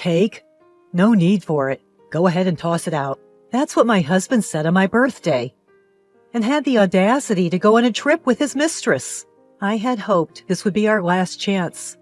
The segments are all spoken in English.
Cake? No need for it. Go ahead and toss it out. That's what my husband said on my birthday. And had the audacity to go on a trip with his mistress. I had hoped this would be our last chance.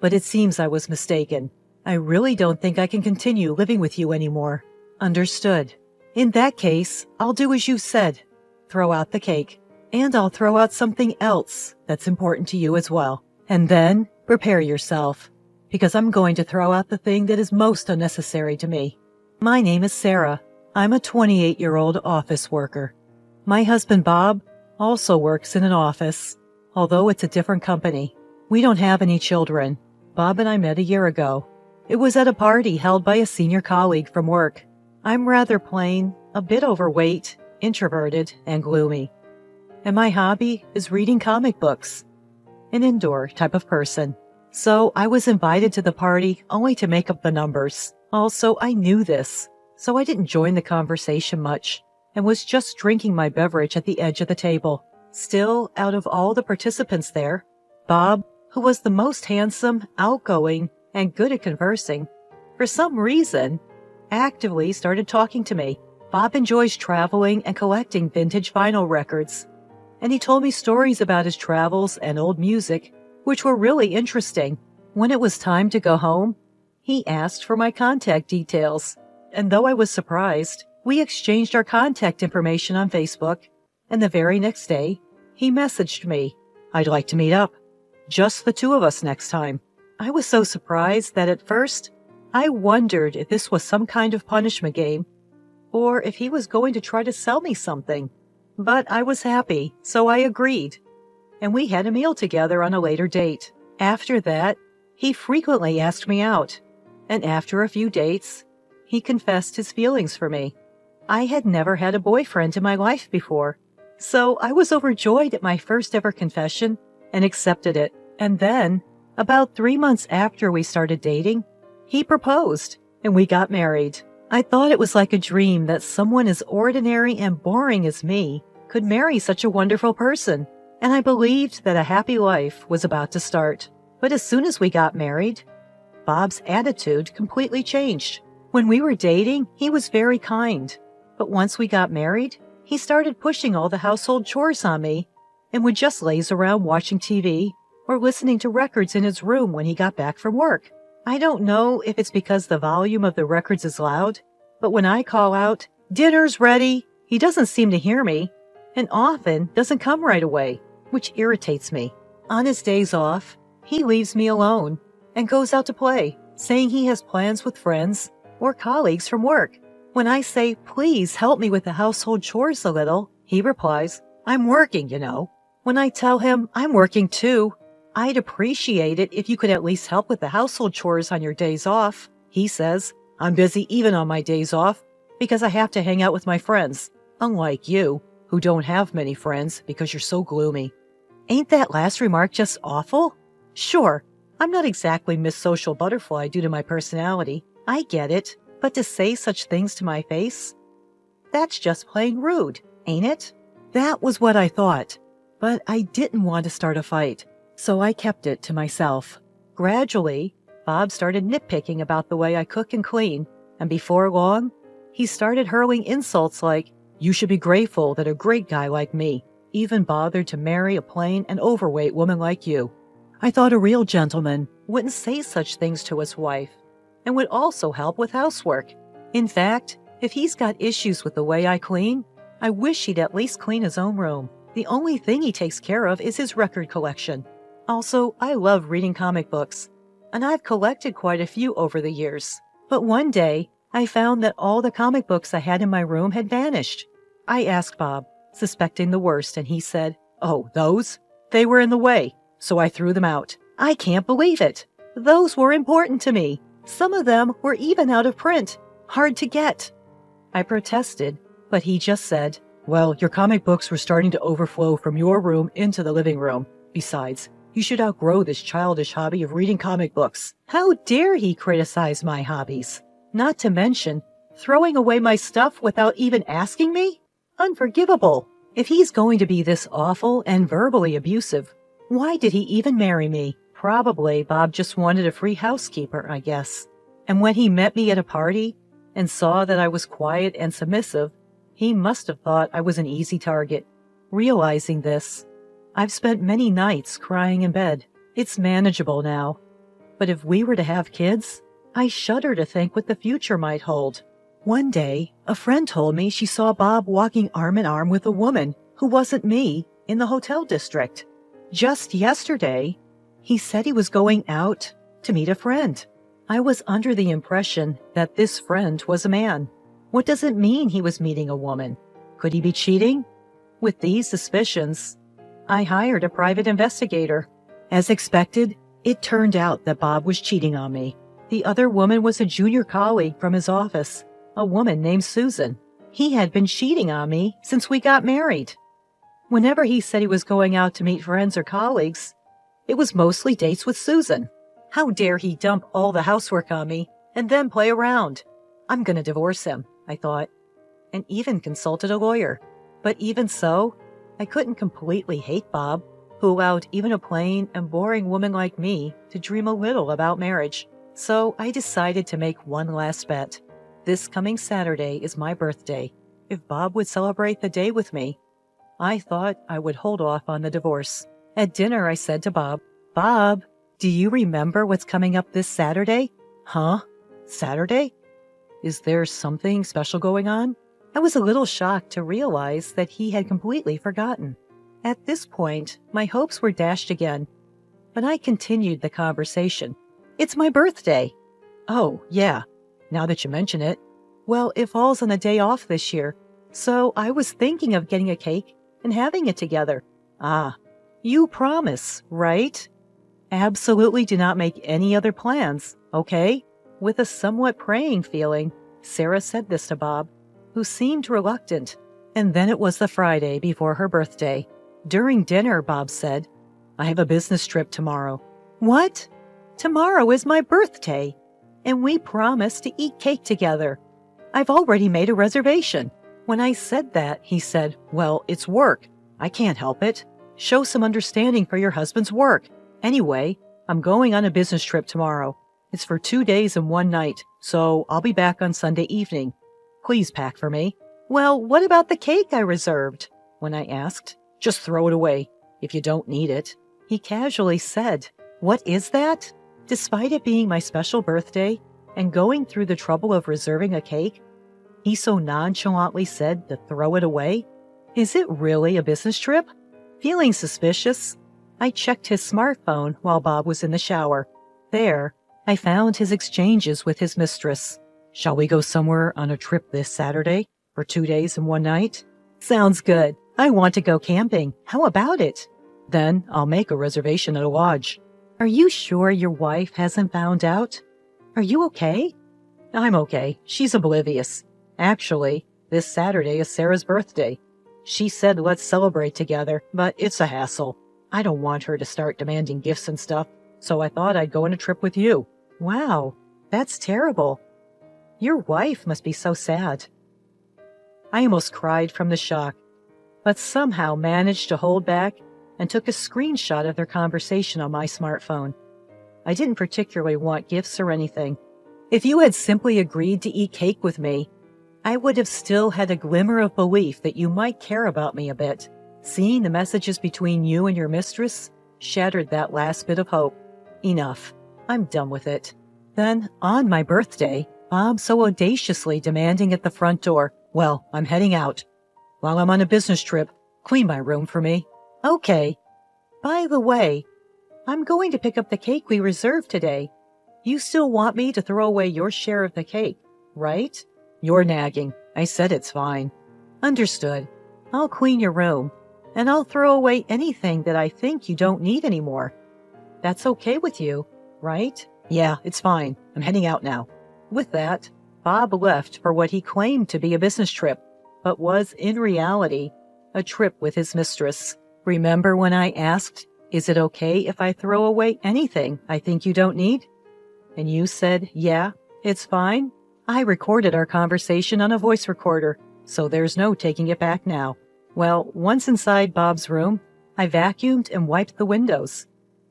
But it seems I was mistaken. I really don't think I can continue living with you anymore. Understood. In that case, I'll do as you said. Throw out the cake. And I'll throw out something else that's important to you as well. And then, prepare yourself. Because I'm going to throw out the thing that is most unnecessary to me. My name is Sarah. I'm a 28-year-old office worker. My husband Bob also works in an office, although it's a different company. We don't have any children. Bob and I met a year ago. It was at a party held by a senior colleague from work. I'm rather plain, a bit overweight, introverted, and gloomy. And my hobby is reading comic books. An indoor type of person. So I was invited to the party only to make up the numbers. Also, I knew this, so I didn't join the conversation much and was just drinking my beverage at the edge of the table. Still, out of all the participants there, Bob, who was the most handsome, outgoing, and good at conversing, for some reason, actively started talking to me. Bob enjoys traveling and collecting vintage vinyl records, and he told me stories about his travels and old music, which were really interesting. When it was time to go home, he asked for my contact details, and though I was surprised, we exchanged our contact information on Facebook, and the very next day, he messaged me, "I'd like to meet up. Just the two of us next time." I was so surprised that at first, I wondered if this was some kind of punishment game, or if he was going to try to sell me something. But I was happy, so I agreed, and we had a meal together on a later date. After that, he frequently asked me out, and after a few dates, he confessed his feelings for me. I had never had a boyfriend in my life before, so I was overjoyed at my first ever confession and accepted it. And then, about 3 months after we started dating, he proposed, and we got married. I thought it was like a dream that someone as ordinary and boring as me could marry such a wonderful person, and I believed that a happy life was about to start. But as soon as we got married, Bob's attitude completely changed. When we were dating, he was very kind, but once we got married, he started pushing all the household chores on me and would just laze around watching TV or listening to records in his room when he got back from work. I don't know if it's because the volume of the records is loud, but when I call out, "Dinner's ready," he doesn't seem to hear me, and often doesn't come right away, which irritates me. On his days off, he leaves me alone and goes out to play, saying he has plans with friends or colleagues from work. When I say, "Please help me with the household chores a little," he replies, "I'm working, you know." When I tell him I'm working too, "I'd appreciate it if you could at least help with the household chores on your days off," he says, "I'm busy even on my days off because I have to hang out with my friends, unlike you, who don't have many friends because you're so gloomy." Ain't that last remark just awful? Sure, I'm not exactly Miss Social Butterfly due to my personality. I get it, but to say such things to my face? That's just plain rude, ain't it? That was what I thought, but I didn't want to start a fight, so I kept it to myself. Gradually, Bob started nitpicking about the way I cook and clean, and before long, he started hurling insults like, "You should be grateful that a great guy like me even bothered to marry a plain and overweight woman like you. I thought a real gentleman wouldn't say such things to his wife and would also help with housework. In fact, if he's got issues with the way I clean, I wish he'd at least clean his own room. The only thing he takes care of is his record collection. Also, I love reading comic books, and I've collected quite a few over the years. But one day, I found that all the comic books I had in my room had vanished. I asked Bob, suspecting the worst, and he said, "Oh, those? They were in the way, so I threw them out." I can't believe it. Those were important to me. Some of them were even out of print, hard to get. I protested, but he just said, "Well, your comic books were starting to overflow from your room into the living room. Besides, you should outgrow this childish hobby of reading comic books." How dare he criticize my hobbies? Not to mention, throwing away my stuff without even asking me? Unforgivable. If he's going to be this awful and verbally abusive, why did he even marry me? Probably Bob just wanted a free housekeeper, I guess. And when he met me at a party and saw that I was quiet and submissive, he must have thought I was an easy target. Realizing this, I've spent many nights crying in bed. It's manageable now. But if we were to have kids, I shudder to think what the future might hold. One day, a friend told me she saw Bob walking arm in arm with a woman who wasn't me in the hotel district. Just yesterday, he said he was going out to meet a friend. I was under the impression that this friend was a man. What does it mean he was meeting a woman? Could he be cheating? With these suspicions, I hired a private investigator. As expected, it turned out that Bob was cheating on me. The other woman was a junior colleague from his office, a woman named Susan. He had been cheating on me since we got married. Whenever he said he was going out to meet friends or colleagues, it was mostly dates with Susan. How dare he dump all the housework on me and then play around? I'm going to divorce him, I thought, and even consulted a lawyer. But even so, I couldn't completely hate Bob, who allowed even a plain and boring woman like me to dream a little about marriage. So I decided to make one last bet. This coming Saturday is my birthday. If Bob would celebrate the day with me, I thought I would hold off on the divorce. At dinner, I said to Bob, "Bob, do you remember what's coming up this Saturday?" "Huh? Saturday? Is there something special going on?" I was a little shocked to realize that he had completely forgotten. At this point, my hopes were dashed again, but I continued the conversation. "It's my birthday." "Oh, yeah, now that you mention it. Well, it falls on a day off this year, so I was thinking of getting a cake and having it together." "Ah, you promise, right?" "Absolutely do not make any other plans, okay?" With a somewhat praying feeling, Sarah said this to Bob, who seemed reluctant. And then it was the Friday before her birthday. During dinner, Bob said, "I have a business trip tomorrow." "What? Tomorrow is my birthday, and we promised to eat cake together. I've already made a reservation." When I said that, he said, "Well, it's work. I can't help it. Show some understanding for your husband's work. Anyway, I'm going on a business trip tomorrow. It's for 2 days and 1 night, so I'll be back on Sunday evening. Please pack for me." "Well, what about the cake I reserved?" When I asked. "Just throw it away if you don't need it." He casually said, "What is that?" Despite it being my special birthday and going through the trouble of reserving a cake, he so nonchalantly said to throw it away. Is it really a business trip? Feeling suspicious, I checked his smartphone while Bob was in the shower. There, I found his exchanges with his mistress. "Shall we go somewhere on a trip this Saturday for 2 days and 1 night?" "Sounds good. I want to go camping. How about it?" "Then I'll make a reservation at a lodge." "Are you sure your wife hasn't found out? Are you okay?" "I'm okay. She's oblivious. Actually, this Saturday is Sarah's birthday. She said let's celebrate together, but it's a hassle. I don't want her to start demanding gifts and stuff, so I thought I'd go on a trip with you." "Wow, that's terrible. Your wife must be so sad." I almost cried from the shock, but somehow managed to hold back and took a screenshot of their conversation on my smartphone. I didn't particularly want gifts or anything. If you had simply agreed to eat cake with me, I would have still had a glimmer of belief that you might care about me a bit. Seeing the messages between you and your mistress shattered that last bit of hope. Enough. I'm done with it. Then, on my birthday, Bob so audaciously demanding at the front door, "Well, I'm heading out. While I'm on a business trip, clean my room for me." "Okay. By the way, I'm going to pick up the cake we reserved today. You still want me to throw away your share of the cake, right?" "You're nagging. I said it's fine." "Understood. I'll clean your room, and I'll throw away anything that I think you don't need anymore. That's okay with you, right?" "Yeah, it's fine. I'm heading out now." With that, Bob left for what he claimed to be a business trip, but was in reality a trip with his mistress. Remember when I asked, "Is it okay if I throw away anything I think you don't need?" And you said, "Yeah, it's fine"? I recorded our conversation on a voice recorder, so there's no taking it back now. Well, once inside Bob's room, I vacuumed and wiped the windows.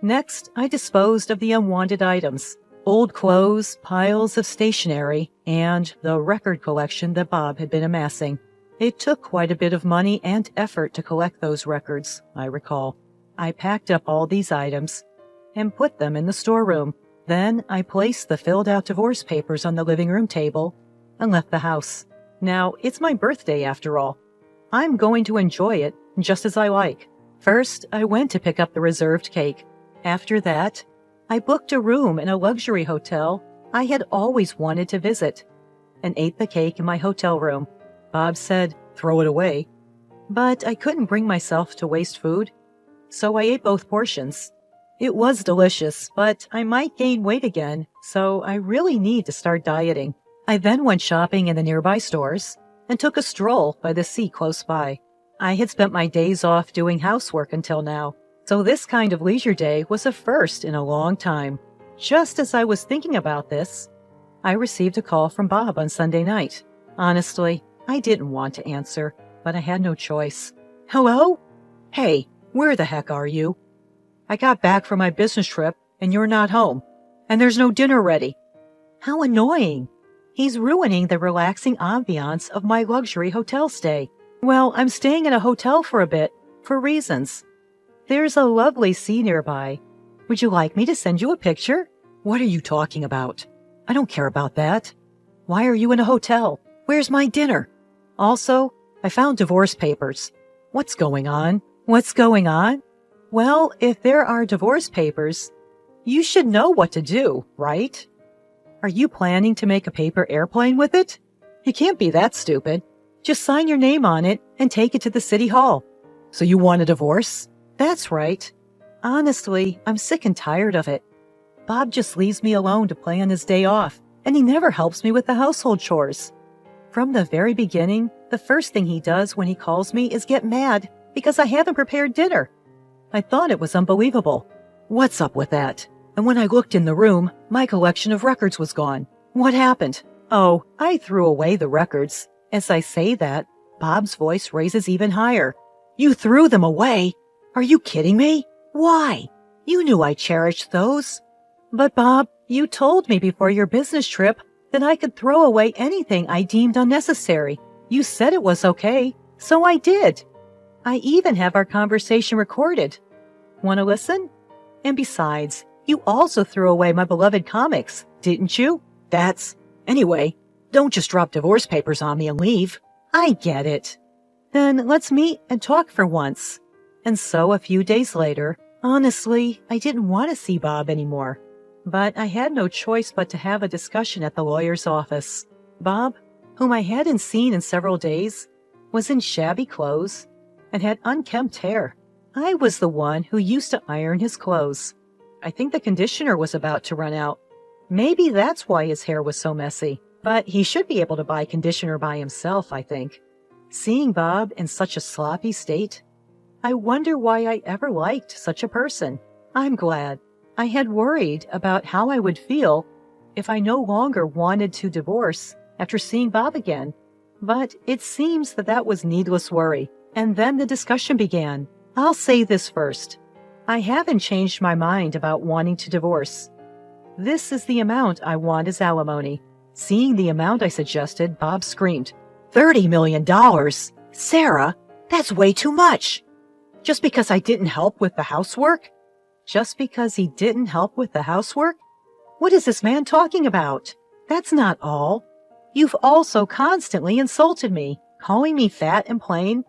Next, I disposed of the unwanted items. Old clothes, piles of stationery, and the record collection that Bob had been amassing. It took quite a bit of money and effort to collect those records, I recall. I packed up all these items and put them in the storeroom. Then I placed the filled-out divorce papers on the living room table and left the house. Now, it's my birthday after all. I'm going to enjoy it just as I like. First, I went to pick up the reserved cake. After that, I booked a room in a luxury hotel I had always wanted to visit and ate the cake in my hotel room. Bob said, "Throw it away." But I couldn't bring myself to waste food, so I ate both portions. It was delicious, but I might gain weight again, so I really need to start dieting. I then went shopping in the nearby stores and took a stroll by the sea close by. I had spent my days off doing housework until now, so this kind of leisure day was a first in a long time. Just as I was thinking about this, I received a call from Bob on Sunday night. Honestly, I didn't want to answer, but I had no choice. "Hello? Hey, where the heck are you? I got back from my business trip and you're not home, and there's no dinner ready." How annoying. He's ruining the relaxing ambiance of my luxury hotel stay. Well, I'm staying in a hotel for a bit, for reasons. There's a lovely sea nearby. Would you like me to send you a picture? What are you talking about? I don't care about that. Why are you in a hotel? Where's my dinner? Also, I found divorce papers. What's going on? What's going on? Well, if there are divorce papers, you should know what to do, right? Are you planning to make a paper airplane with it? You can't be that stupid. Just sign your name on it and take it to the city hall. So you want a divorce? That's right. Honestly, I'm sick and tired of it. Bob just leaves me alone to play on his day off, and he never helps me with the household chores. From the very beginning, the first thing he does when he calls me is get mad because I haven't prepared dinner. I thought it was unbelievable. What's up with that? And when I looked in the room, my collection of records was gone. What happened? Oh, I threw away the records. As I say that, Bob's voice raises even higher. You threw them away? Are you kidding me? Why? You knew I cherished those. But Bob, you told me before your business trip that I could throw away anything I deemed unnecessary. You said it was okay, so I did. I even have our conversation recorded. Want to listen? And besides, you also threw away my beloved comics, didn't you? Anyway, don't just drop divorce papers on me and leave. I get it. Then let's meet and talk for once. And so a few days later, honestly, I didn't want to see Bob anymore. But I had no choice but to have a discussion at the lawyer's office. Bob, whom I hadn't seen in several days, was in shabby clothes and had unkempt hair. I was the one who used to iron his clothes. I think the conditioner was about to run out. Maybe that's why his hair was so messy. But he should be able to buy conditioner by himself, I think. Seeing Bob in such a sloppy state, I wonder why I ever liked such a person. I'm glad. I had worried about how I would feel if I no longer wanted to divorce after seeing Bob again. But it seems that that was needless worry. And then the discussion began. I'll say this first. I haven't changed my mind about wanting to divorce. This is the amount I want as alimony. Seeing the amount I suggested, Bob screamed, $30 million? Sarah, that's way too much. Just because I didn't help with the housework? Just because he didn't help with the housework? What is this man talking about? That's not all. You've also constantly insulted me, calling me fat and plain.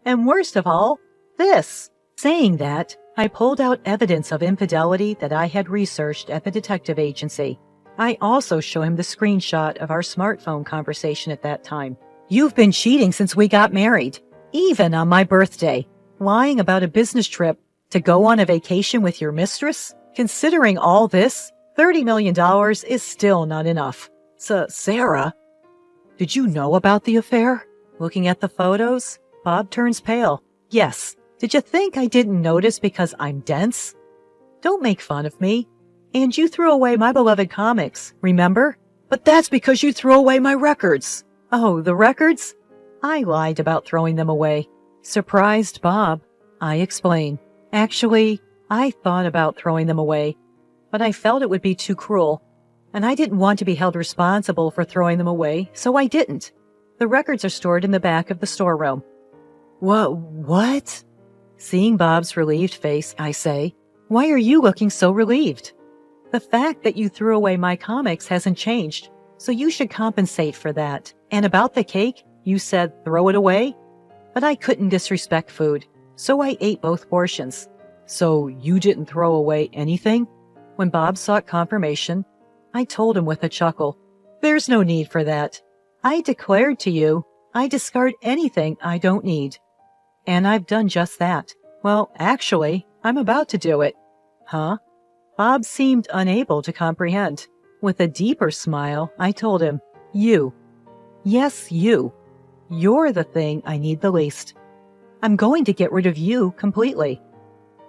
And worst of all, this. Saying that, I pulled out evidence of infidelity that I had researched at the detective agency. I also show him the screenshot of our smartphone conversation at that time. You've been cheating since we got married, even on my birthday, lying about a business trip to go on a vacation with your mistress. Considering all this, $30 million is still not enough. So, Sarah, did you know about the affair? Looking at the photos, Bob turns pale. Yes. Did you think I didn't notice because I'm dense? Don't make fun of me. And you threw away my beloved comics, remember? But that's because you threw away my records. Oh, the records? I lied about throwing them away. Surprised Bob, I explain. Actually, I thought about throwing them away, but I felt it would be too cruel. and I didn't want to be held responsible for throwing them away, so I didn't. The records are stored in the back of the storeroom. What? Seeing Bob's relieved face, I say, "Why are you looking so relieved?" "The fact that you threw away my comics hasn't changed, so you should compensate for that. And about the cake, you said throw it away?" But I couldn't disrespect food, so I ate both portions. "So you didn't throw away anything?" When Bob sought confirmation, I told him with a chuckle, "There's no need for that. I declared to you, I discard anything I don't need. And I've done just that. Well, actually, I'm about to do it." "Huh?" Bob seemed unable to comprehend. With a deeper smile, I told him, "You. Yes, you. You're the thing I need the least. I'm going to get rid of you completely.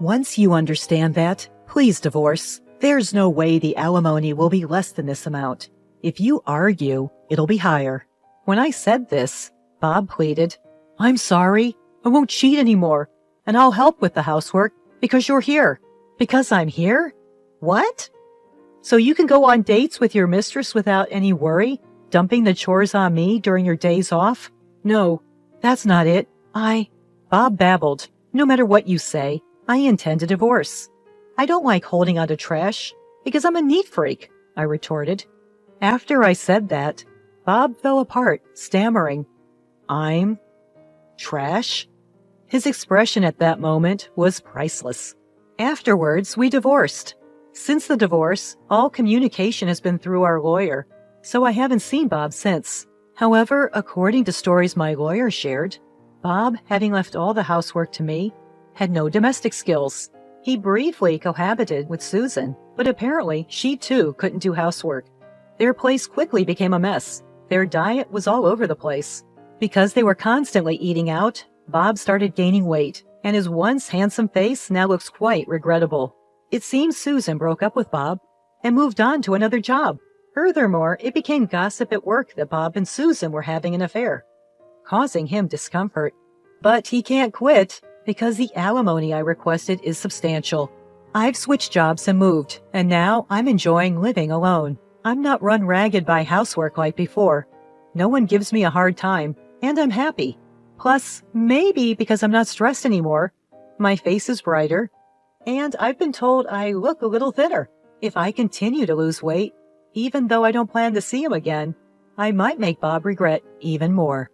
Once you understand that, please divorce. There's no way the alimony will be less than this amount. If you argue, it'll be higher." When I said this, Bob pleaded, "I'm sorry. I won't cheat anymore, and I'll help with the housework because you're here." "Because I'm here? What? So you can go on dates with your mistress without any worry, dumping the chores on me during your days off?" "No, that's not it. Bob babbled, "No matter what you say, I intend a divorce." "I don't like holding on to trash, because I'm a neat freak," I retorted. After I said that, Bob fell apart, stammering, "I'm trash?" His expression at that moment was priceless. Afterwards, we divorced. Since the divorce, all communication has been through our lawyer, so I haven't seen Bob since. However, according to stories my lawyer shared, Bob, having left all the housework to me, had no domestic skills. He briefly cohabited with Susan, but apparently she too couldn't do housework. Their place quickly became a mess. Their diet was all over the place. Because they were constantly eating out, Bob started gaining weight, and his once handsome face now looks quite regrettable. It seems Susan broke up with Bob and moved on to another job. Furthermore, it became gossip at work that Bob and Susan were having an affair, causing him discomfort. But he can't quit because the alimony I requested is substantial. I've switched jobs and moved, and now I'm enjoying living alone. I'm not run ragged by housework like before. No one gives me a hard time, and I'm happy. Plus, maybe because I'm not stressed anymore, my face is brighter, and I've been told I look a little thinner. If I continue to lose weight, even though I don't plan to see him again, I might make Bob regret even more.